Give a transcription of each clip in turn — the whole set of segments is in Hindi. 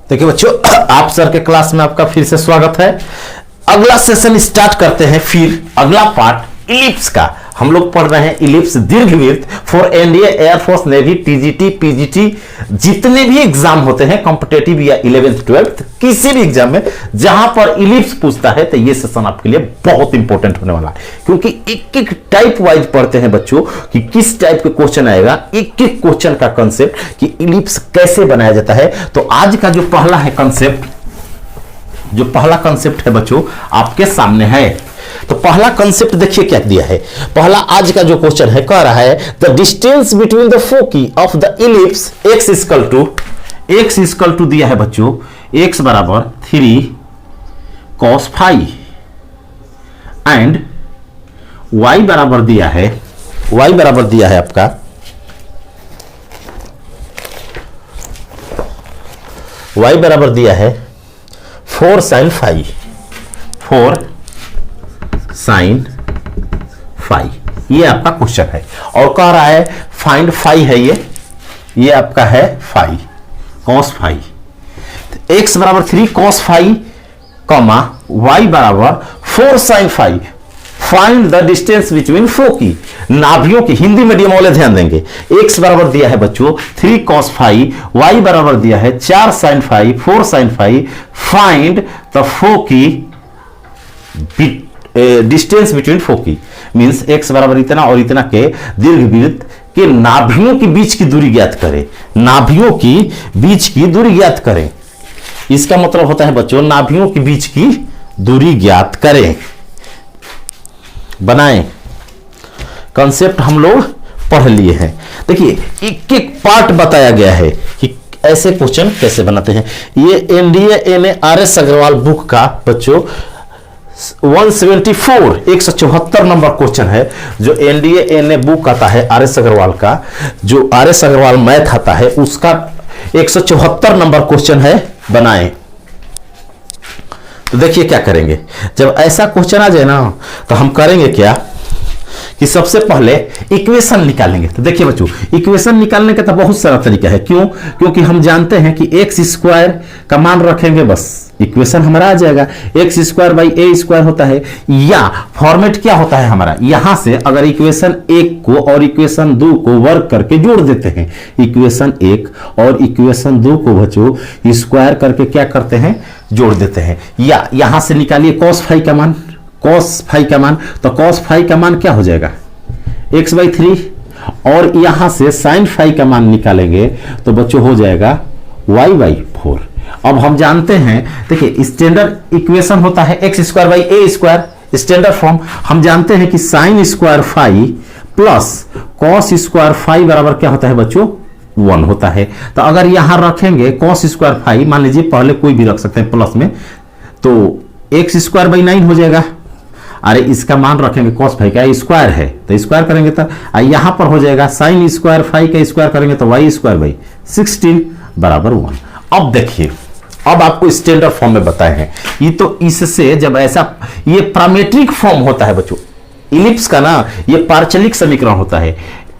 देखिए बच्चों, आप सर के क्लास में आपका फिर से स्वागत है। अगला सेशन स्टार्ट करते हैं। फिर अगला पार्ट इलिप्स का। हम लोग पढ़ रहे हैं इलिप्स दीर्घवृत्त for NDA, air force, navy, TGT, PGT, जितने भी एग्जाम होते हैं कॉम्पिटेटिव या 11th 12th किसी भी एग्जाम में जहां पर इलिप्स पूछता है तो ये सेशन आपके लिए बहुत इंपॉर्टेंट होने वाला है, क्योंकि एक एक टाइप वाइज पढ़ते हैं बच्चों कि किस टाइप के क्वेश्चन आएगा, एक एक क्वेश्चन का कंसेप्ट कि इलिप्स कैसे बनाया जाता है। तो आज का जो पहला है कंसेप्ट, जो पहला कंसेप्ट है बच्चों आपके सामने है। तो पहला कंसेप्ट देखिए क्या दिया है। पहला आज का जो क्वेश्चन है कह रहा है the distance between the foci of the ellipse x equal to दिया है बच्चों x बराबर 3 cos फाई एंड y बराबर दिया है आपका y बराबर दिया है 4 sin फाई, 4 sin फाई। ये आपका क्वेश्चन है और कह रहा है फाइंड फाई है, ये आपका है फाई, cos फाई। x बराबर 3 cos फाई कॉमा y बराबर 4 sin phi. Find the distance between foci, नाभियों की, हिंदी मीडियम वाले ध्यान देंगे। x बराबर दिया है बच्चों 3 cos फाई, y बराबर दिया है 4 sin phi, 4 sin phi. Find the foci distance between foci means x बराबर इतना और इतना के दीर्घवृत्त के नाभियों के बीच की दूरी ज्ञात करें, नाभियों की बीच की दूरी ज्ञात करें। इसका मतलब होता है बच्चों नाभियों के बीच की दूरी ज्ञात करें। बनाएं, कंसेप्ट हम लोग पढ़ लिए हैं। देखिए एक एक पार्ट बताया गया है कि ऐसे क्वेश्चन कैसे बनाते हैं। ये NDA NA RS Agarwal book का बच्चों 174 नंबर क्वेश्चन है, जो एनडीए एनए बुक आता है आरएस अग्रवाल का, जो आरएस अग्रवाल मैथ आता है उसका 174 नंबर क्वेश्चन है। बनाएं। तो देखिए क्या करेंगे, जब ऐसा क्वेश्चन आ जाए ना तो हम करेंगे क्या कि सबसे पहले इक्वेशन निकालेंगे। तो देखिए बच्चों इक्वेशन निकालने का तो बहुत सारा तरीका है। क्यों? क्योंकि हम जानते हैं कि एक्स स्क्वायर का मान रखेंगे बस इक्वेशन हमारा आ जाएगा। X square by a square होता है, या फॉर्मेट क्या होता है हमारा, यहां से अगर इक्वेशन 1 को और इक्वेशन 2 को वर्क करके जोड़ देते हैं, इक्वेशन 1 और इक्वेशन 2 को बच्चों स्क्वायर करके क्या करते हैं, जोड़ देते हैं। या यहां से निकालिए cos फाई का मान, cos फाई का मान, तो cos फाई का मान क्या हो जाएगा x/3, और यहां से sin फाई का मान निकालेंगे तो बच्चों हो जाएगा y/4। अब हम जानते हैं, देखिए स्टैंडर्ड इक्वेशन होता है x square by a square, standard form हम जानते हैं कि sin square phi plus cos square phi बराबर क्या होता है बच्चों 1 होता है। तो अगर यहां रखेंगे cos स्क्वायर फाई, मान लीजिए पहले कोई भी रख सकते हैं प्लस में, तो x स्क्वायर बाई 9 हो जाएगा। अरे इसका मान रखेंगे cos फाई का स्क्वायर है तो स्क्वायर करेंगे तो यहां पर हो जाएगा sin स्क्वायर फाई का स्क्वायर करेंगे तो y स्क्वायर बाई 16 बराबर 1। अब देखिए, अब आपको स्टैंडर्ड फॉर्म में बताए हैं ये, तो इससे जब ऐसा ये पैरामीट्रिक फॉर्म होता है बच्चों इलिप्स का ना, ये पार्चलिक समीकरण होता है।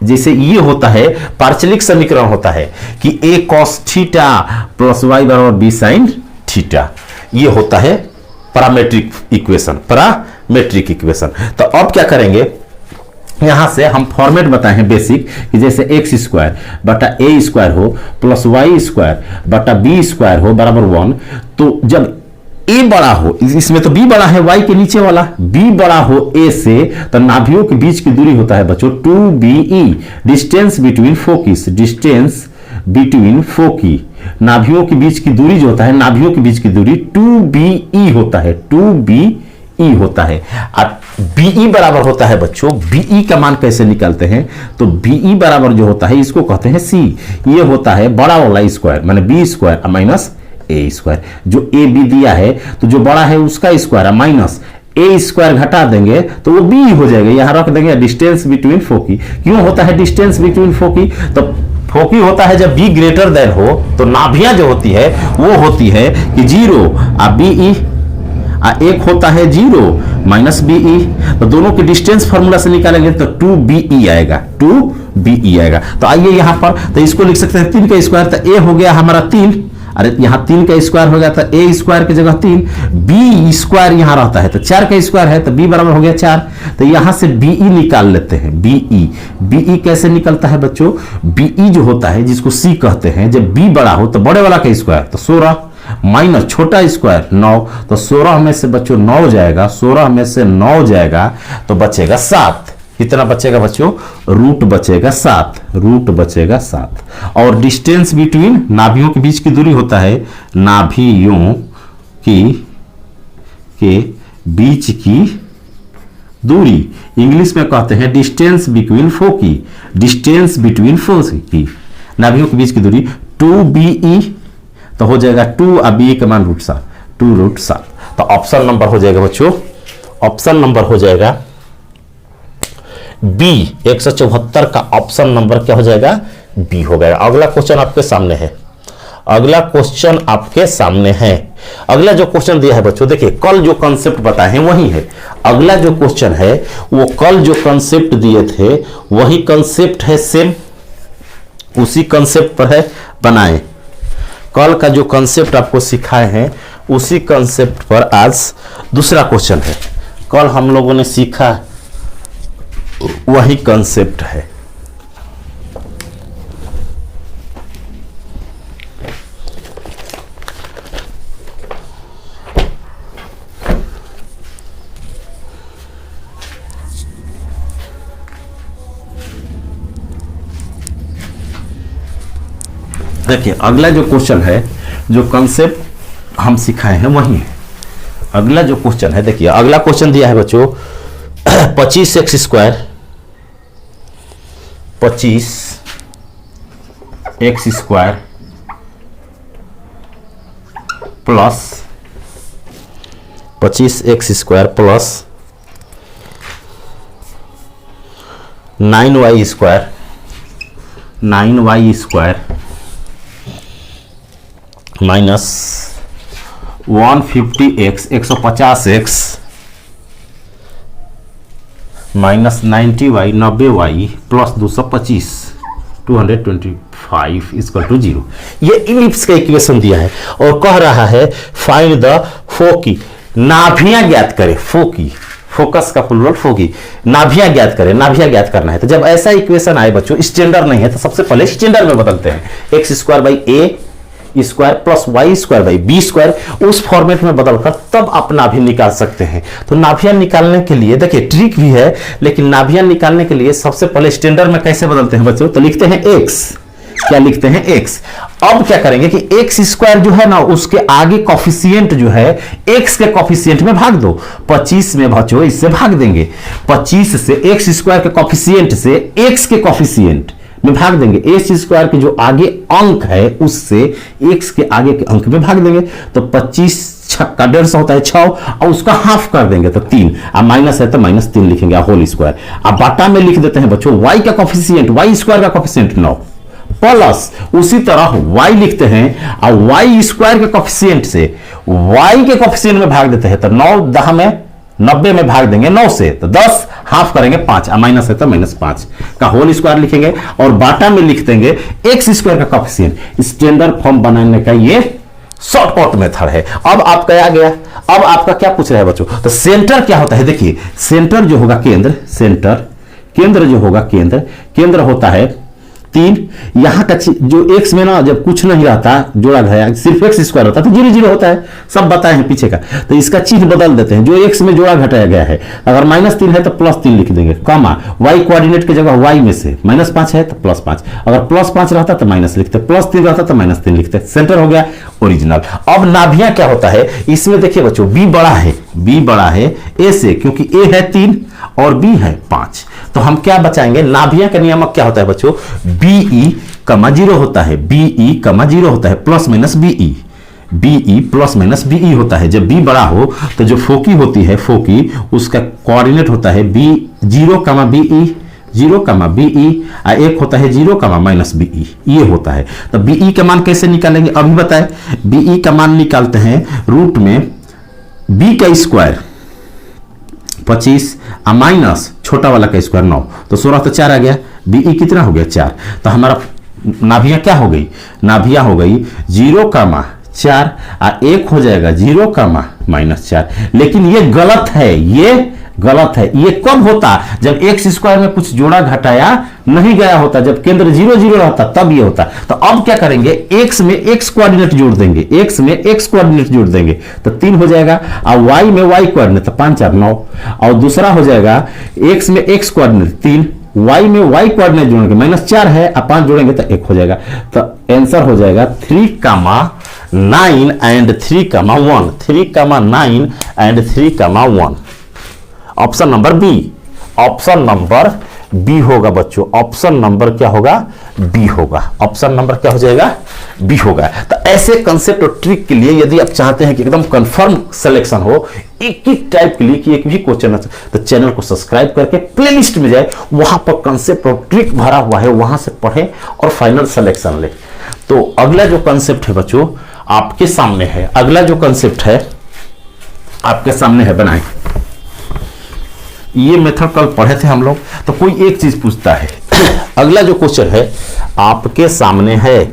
जैसे ये होता है पार्चलिक समीकरण होता है कि a cos theta plus y बराबर b sin थीटा, ये होता है पैरामीट्रिक इक्वेशन, पैरामीट्रिक इक्वेशन। तो अब क्या करेंगे, यहां से हम फॉर्मेट बताए हैं बेसिक कि जैसे एक्स स्क्वायर बटा ए स्क्वायर हो प्लस वाई स्क्वायर बटा बी स्क्वायर हो बराबर 1। तो जब ए बड़ा हो, इसमें तो बी बड़ा है वाई के नीचे वाला, बी बड़ा हो ए से, तो नाभियों के बीच की दूरी होता है बच्चों 2BE, distance between foci, distance between foci, नाभियों के बीच की दूरी जो होता है, नाभियों के बीच की दूरी 2BE होता है, 2BE होता है। अब BE बराबर होता है बच्चों, BE का मान कैसे निकालते हैं, तो BE बराबर जो होता है इसको कहते हैं C, ये होता है बड़ा वाला स्क्वायर माने B square minus A square. जो AB दिया है तो जो बड़ा है उसका स्क्वायर माइनस A स्क्वायर घटा देंगे तो वो B हो जाएगा, यहां रख देंगे डिस्टेंस बिटवीन फोकी। क्यों होता है डिस्टेंस बिटवीन फोकी, तो फोकी होता है जब B ग्रेटर देन हो तो नाभियां जो होती है वो होती है कि 0 BE, एक होता है 0 माइनस BE, तो दोनों के डिस्टेंस फॉर्मूला से निकालेंगे तो 2BE आएगा, 2BE आएगा। तो आइए यहां पर, तो इसको लिख सकते हैं 3 का स्क्वायर, तो A हो गया हमारा 3 अरे यहाँ 3 का स्क्वायर हो गया तो ए स्क्वायर की जगह 3, बी स्क्वायर यहाँ रहता है तो 4 का स्क्वायर है तो बी बराबर हो गया 4। तो यहाँ से बीई निकाल लेते हैं। बीई कैसे निकलता है बच्चों? बीई जो होता है जिसको सी कहते हैं, जब बी बड़ा हो तो बड़े वाला का स्क्वायर तो 16 माइनस छोटा स्क्वायर 9, तो 16 में से बच्चों 9 जाएगा, 16 में से 9 जाएगा तो बचेगा 7। कितना बचेगा बच्चों? रूट बचेगा 7, रूट बचेगा 7। और डिस्टेंस बिटवीन नाभियों के बीच की दूरी होता है, नाभियों के बीच की दूरी इंग्लिश में कहते हैं डिस्टेंस बिटवीन फोकी, डिस्टेंस बिटवीन फोकी, नाभियों के बीच की दूरी 2BE तो हो जाएगा 2 और BE का मान √7, 2√7। तो ऑप्शन नंबर हो जाएगा बच्चों, ऑप्शन नंबर हो जाएगा बी। 174 का ऑप्शन नंबर क्या हो जाएगा? बी हो गया। अगला क्वेश्चन आपके सामने है, अगला क्वेश्चन आपके सामने है। अगला जो क्वेश्चन दिया है बच्चों, देखिए कल जो कंसेप्ट बताए हैं वही है। अगला जो क्वेश्चन है वो कल जो कंसेप्ट दिए थे वही कंसेप्ट है, सेम उसी कंसेप्ट पर है बनाए। कल का जो कंसेप्ट आपको सिखाए हैं उसी कंसेप्ट पर आज दूसरा क्वेश्चन है। कल हम लोगों ने सीखा वही कंसेप्ट है। देखिए अगला जो क्वेश्चन है, जो कंसेप्ट हम सिखाए हैं वही है। अगला जो क्वेश्चन है, देखिए अगला क्वेश्चन दिया है बच्चों 25x square, 25x square plus 25x square plus 9y square, 9y square minus 150x 150x minus 90y 90y plus 225 225 equal to 0। ये इलिप्स का इक्वेशन दिया है और कह रहा है फाइंड द फोकी, नाभियां ज्ञात करें। फोकी, फोकस का प्लूरल फोकी, नाभियां ज्ञात करें, नाभियां ज्ञात करना है। तो जब ऐसा इक्वेशन आए बच्चों, स्टैंडर्ड नहीं है तो सबसे पहले स्टैंडर्ड में बदलते हैं। X square by a square plus y square by b square, उस फॉर्मेट में बदलकर तब आप नाभि निकाल सकते हैं। तो नाभियां निकालने के लिए देखिए ट्रिक भी है, लेकिन नाभियां निकालने के लिए सबसे पहले स्टैंडर्ड में कैसे बदलते हैं बच्चों? तो लिखते हैं एक्स, क्या लिखते हैं? एक्स। अब क्या करेंगे कि एक्स स्क्वायर जो है ना उसके आगे कॉफिशिएंट जो है एक्स के कॉफिशिएंट में भाग दो। 25 में बच्चों इससे भाग देंगे, 25 से एक्स स्क्वायर के कॉफिशिएंट से एक्स के कॉफिशिएंट में भाग देंगे। एक्स स्क्वायर के जो आगे अंक है उससे एक्स के आगे के अंक में भाग देंगे। तो 25 छक्का 150 होता है 6, और उसका हाफ कर देंगे तो 3, अब माइनस है तो -3 लिखेंगे होल स्क्वायर। अब बाटा में लिख देते हैं बच्चों वाई का कॉफिशिएंट, वाई स्क्वायर का कॉफिशिएंट 9 प्लस उसी तरह y लिखते हैं और y स्क्वायर के कॉफिशिएंट से y के कॉफिशिएंट में भाग देते हैं। तो 9 10 में 90 में भाग देंगे 9 से, तो 10 हाफ करेंगे 5, माइनस है तो -5 का होल स्क्वायर लिखेंगे और बाटा में लिख देंगे एक्स स्क्वायर का कॉफिशिएंट। स्टैंडर्ड फॉर्म बनाने का ये शॉर्टकट मेथड है। अब आपका आ गया, अब आपका क्या पूछ रहा है बच्चों? तो सेंटर क्या होता है? देखिए सेंटर जो होगा केंद्र, सेंटर केंद्र जो होगा केंद्र होता है 3। यहां का जो x में ना जब कुछ नहीं रहता जोड़ा गया, सिर्फ एक्स स्क्वायर होता है तो 0 0 होता है, सब बताए हैं पीछे का। तो इसका चिन्ह बदल देते हैं, जो x में जोड़ा घटाया गया है अगर -3 है तो +3 लिख देंगे, कॉमा y कोऑर्डिनेट की जगह y में से -5 है तो +5, अगर +5 रहता तो माइनस लिखते, +3 रहता तो -3 लिखते। सेंटर हो गया ओरिजिनल। अब नाभियां क्या होता है इसमें? देखिए बच्चों b बड़ा है a से, क्योंकि a है 3 और b है 5। तो हम क्या बचाएंगे? नाभियां का नियामक क्या होता है बच्चों? BE, 0 होता है, BE, 0 होता है, plus minus BE, BE plus minus BE होता है। जब B बड़ा हो तो जो फोकी होती है, फोकी उसका कोऑर्डिनेट होता है B 0, BE 0, BE, एक होता है 0, -BE, ये होता है। तो BE का मान कैसे निकालेंगे अभी बताएं। BE का मान निकालते हैं रूट में B का स्क्वायर 25 माइनस छोटा वाला का स्क्वायर 9, तो 16 तो 4 आ गया। BE कितना हो गया? 4। तो हमारा नाभियां क्या हो गई, नाभियां हो गई 0,4 और एक हो जाएगा 0,-4। लेकिन ये गलत है, ये गलत है। ये कब होता, जब एक्स स्क्वायर में कुछ जोड़ा घटाया नहीं गया होता, जब केंद्र 0 0 रहता तब ये होता। तो अब क्या करेंगे, एक्स में एक्स कोऑर्डिनेट जोड़ देंगे, एक्स में एक्स कोऑर्डिनेट जोड़ देंगे तो 3 हो जाएगा, और वाई में वाई कोऑर्डिनेट तो 5 4 9, और दूसरा हो जाएगा एक्स में एक्स कोऑर्डिनेट 3, वाई में वाई कोऑर्डिनेट जोड़ेंगे -4 है, और 5 जोड़ेंगे तो 1 हो जाएगा। तो आंसर हो जाएगा 3,9 and 3,1, 3,9 and 3,1। Option number B, option number B होगा बच्चों। ऑप्शन नंबर क्या होगा, बी होगा। ऑप्शन नंबर क्या हो जाएगा, बी होगा। तो ऐसे कंसेप्ट और ट्रिक के लिए यदि आप चाहते हैं कि एकदम कंफर्म सिलेक्शन हो एक ही टाइप के लिए कि एक भी क्वेश्चन, तो चैनल को सब्सक्राइब करके प्लेलिस्ट में जाए, वहां पर कंसेप्ट और ट्रिक भरा हुआ है, वहां से पढ़ें और फाइनल सिलेक्शन ले। तो अगला जो कंसेप्ट है बच्चों आपके सामने है, अगला जो कंसेप्ट है आपके सामने है, बनाएं। ये मेथड कल पढ़े थे हम लोग। तो कोई एक चीज पूछता है, अगला जो क्वेश्चन है आपके सामने है,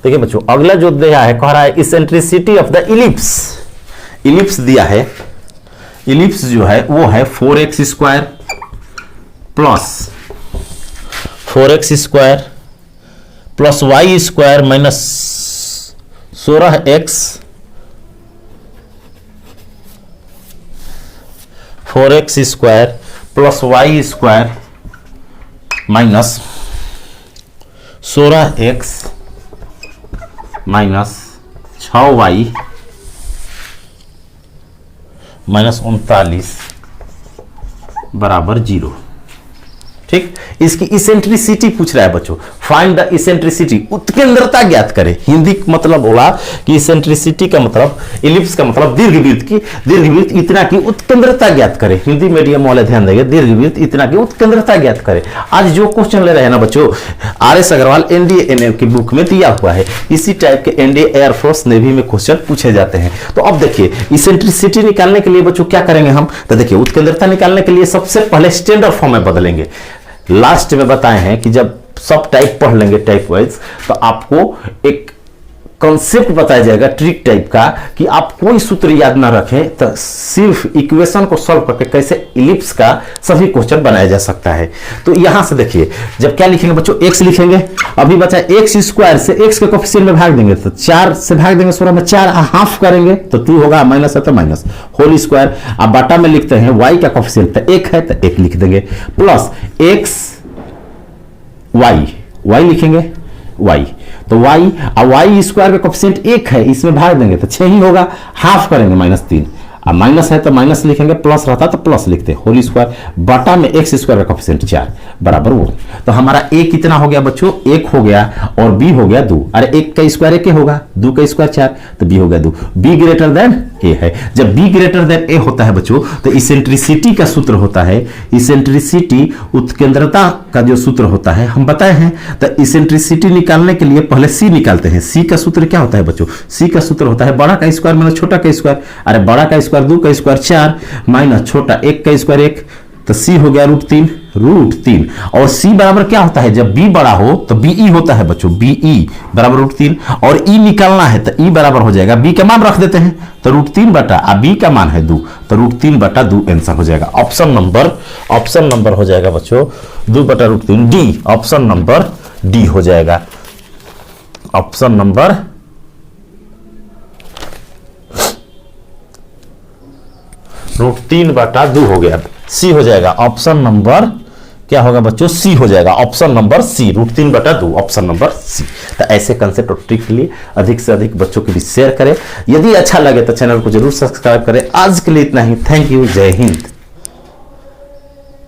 देखिए बच्चों अगला जो दिया है, कह रहा है eccentricity of the ellipse. Ellipse दिया है, इलिप्स जो है वो है 4x square plus 4x square plus y square minus 16x 4x square plus y square minus 16x minus 6y minus 39 बराबर 0। ठीक, इसकी इसेंट्रिसिटी पूछ रहा है बच्चों। फाइंड द इसेंट्रिसिटी, उत्केंद्रता ज्ञात करें। हिंदी मतलब बोला कि इसेंट्रिसिटी का मतलब, इलिप्स का मतलब दीर्घवृत्त की, दीर्घवृत्त इतना की उत्केंद्रता ज्ञात करें। हिंदी मीडियम वाले ध्यान देंगे, दीर्घवृत्त इतना की उत्केंद्रता ज्ञात करें। आज जो क्वेश्चन ले रहे हैं ना बच्चों, RS अग्रवाल NDA की बुक में दिया हुआ है, इसी टाइप के NDA एयरफोर्स नेवी में क्वेश्चन पूछे जाते हैं। तो अब देखिए इसेंट्रिसिटी निकालने के लिए बच्चों क्या करेंगे हम, तो देखिए उत्केंद्रता निकालने के लिए सबसे पहले स्टैंडर्ड फॉर्म में बदलेंगे। लास्ट में बताए हैं कि जब सब टाइप पढ़ लेंगे टाइप वाइज, तो आपको एक कॉन्सेप्ट बताया जाएगा ट्रिक टाइप का, कि आप कोई सूत्र याद ना रखें, तो सिर्फ इक्वेशन को सॉल्व करके कैसे इलिप्स का सभी क्वेश्चन बनाया जा सकता है। तो यहां से देखिए, जब क्या लिखेंगे बच्चों, x लिखेंगे। अभी बचा x स्क्वायर से x के कोफिशिएंट में भाग देंगे, तो 4 से भाग देंगे 16 में, 4 हाफ करेंगे तो 2 होगा, माइनस है तो माइनस होल स्क्वायर। अब बाटा में लिखते हैं y का कोफिशिएंट तो 1 है तो 1 लिख देंगे, प्लस x y लिखेंगे y, तो y और y स्क्वायर का कोफिशिएंट 1 है, इसमें भाग देंगे तो 6 ही होगा, हाफ करेंगे -3, अब माइनस है तो माइनस लिखेंगे, प्लस रहता तो प्लस लिखते, होल स्क्वायर बटा में x स्क्वायर का कोफिशिएंट 4 बराबर वो। तो हमारा a कितना हो गया बच्चों, 1 हो गया, और b हो गया 2। अरे 1 का स्क्वायर 1 होगा, 2 का स्क्वायर 4, तो b हो गया 2। b ग्रेटर देन a है। जब b ग्रेटर देन a होता है बच्चों, तो इसेंट्रिसिटी का सूत्र होता है, इसेंट्रिसिटी उत्केंद्रता का जो सूत्र होता है हम बताए हैं। तो इसेंट्रिसिटी निकालने के लिए पहले c निकालते हैं। c का सूत्र क्या होता है बच्चों, c का सूत्र होता है बड़ा का स्क्वायर माइनस छोटा का स्क्वायर। अरे बड़ा का स्क्वायर 2 का स्क्वायर 4 माइनस छोटा 1 का स्क्वायर 1, तो c हो गया √3। और c बराबर क्या होता है, जब b बड़ा हो तो be होता है बच्चों, be बराबर √3, और e निकालना है तो e बराबर हो जाएगा, b का मान रख देते हैं तो √3 बटा, b का मान है 2 तो √3 बटा 2 आंसर हो जाएगा। ऑप्शन नंबर हो जाएगा बच्चों 2 बटा √3, डी। ऑप्शन नंबर डी हो जाएगा। ऑप्शन नंबर √3 बटा 2 हो गया, सी हो जाएगा। ऑप्शन नंबर क्या होगा बच्चों, सी हो जाएगा। ऑप्शन नंबर सी, √3 बटा 2, ऑप्शन नंबर सी। तो ऐसे कंसेप्ट और ट्रिक के लिए अधिक से अधिक बच्चों के बीच शेयर करें। यदि अच्छा लगे तो चैनल को जरूर सब्सक्राइब करें। आज के लिए इतना ही, थैंक यू, जय हिंद।